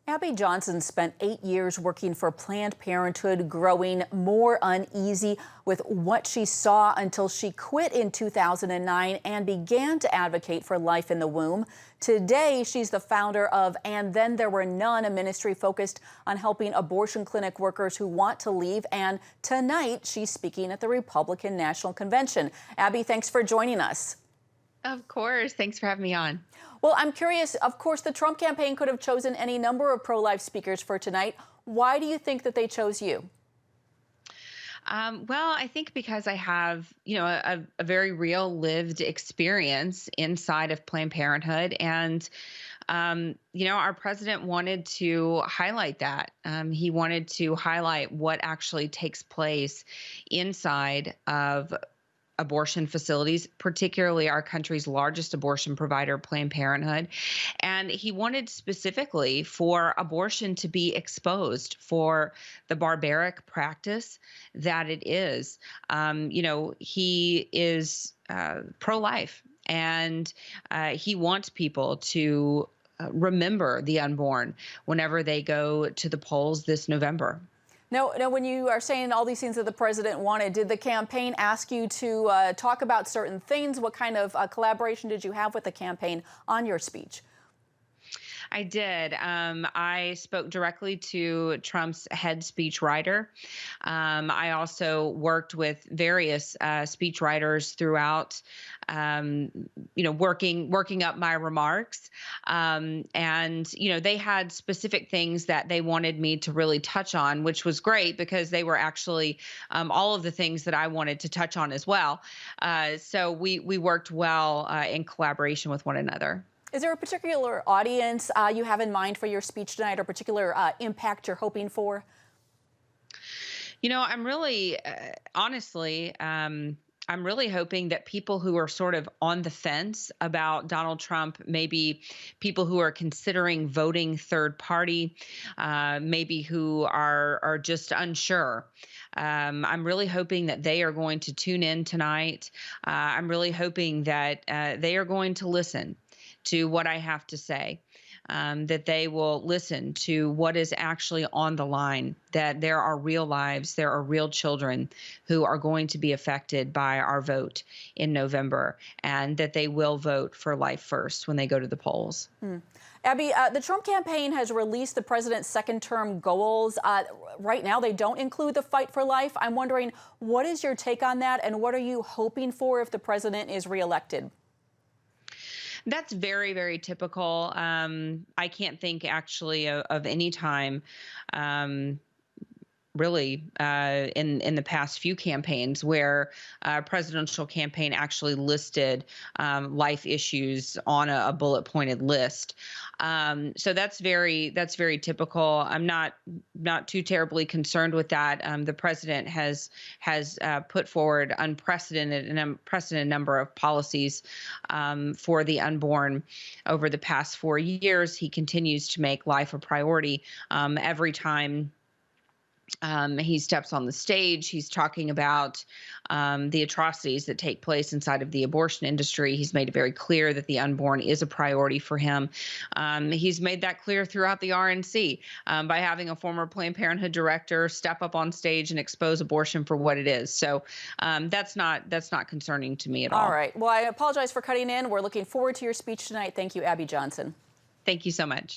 Abby Johnson spent 8 years working for Planned Parenthood, growing more uneasy with what she saw until she quit in 2009 and began to advocate for life in the womb. Today, she's the founder of And Then There Were None, a ministry focused on helping abortion clinic workers who want to leave. And tonight, she's speaking at the Republican National Convention. Abby, thanks for joining us. Of course. Thanks for having me on. Well, I'm curious, of course, the Trump campaign could have chosen any number of pro-life speakers for tonight. Why do you think that they chose you? Well, I think because I have, a very real lived experience inside of Planned Parenthood. And, our president wanted to highlight that. He wanted to highlight what actually takes place inside of abortion facilities, particularly our country's largest abortion provider, Planned Parenthood. And he wanted specifically for abortion to be exposed for the barbaric practice that it is. He is pro-life, and he wants people to remember the unborn whenever they go to the polls this November. Now, when you are saying all these things that the president wanted, did the campaign ask you to talk about certain things? What kind of collaboration did you have with the campaign on your speech? I did. I spoke directly to Trump's head speech writer. I also worked with various speech writers throughout, working up my remarks. They had specific things that they wanted me to really touch on, which was great because they were actually all of the things that I wanted to touch on as well. So we worked well in collaboration with one another. Is there a particular audience you have in mind for your speech tonight, or particular impact you're hoping for? I'm really, honestly, I'm really hoping that people who are sort of on the fence about Donald Trump, maybe people who are considering voting third party, maybe who are just unsure. I'm really hoping that they are going to tune in tonight. I'm really hoping that they are going to listen to what I have to say, that they will listen to what is actually on the line, that there are real lives, there are real children who are going to be affected by our vote in November, and that they will vote for life first when they go to the polls. Abby, the Trump campaign has released the president's second-term goals. Right now, they don't include the fight for life. I'm wondering, what is your take on that, and what are you hoping for if the president is reelected? That's very, very typical. I can't think actually of any time really in the past few campaigns where a presidential campaign actually listed life issues on a bullet pointed list. So that's very typical. I'm not too terribly concerned with that. The president has put forward an unprecedented number of policies for the unborn over the past 4 years. He continues to make life a priority every time he steps on the stage. He's talking about the atrocities that take place inside of the abortion industry. He's made it very clear that the unborn is a priority for him. He's made that clear throughout the RNC by having a former Planned Parenthood director step up on stage and expose abortion for what it is. So that's not concerning to me at all. All right. Well, I apologize for cutting in. We're looking forward to your speech tonight. Thank you, Abby Johnson. Thank you so much.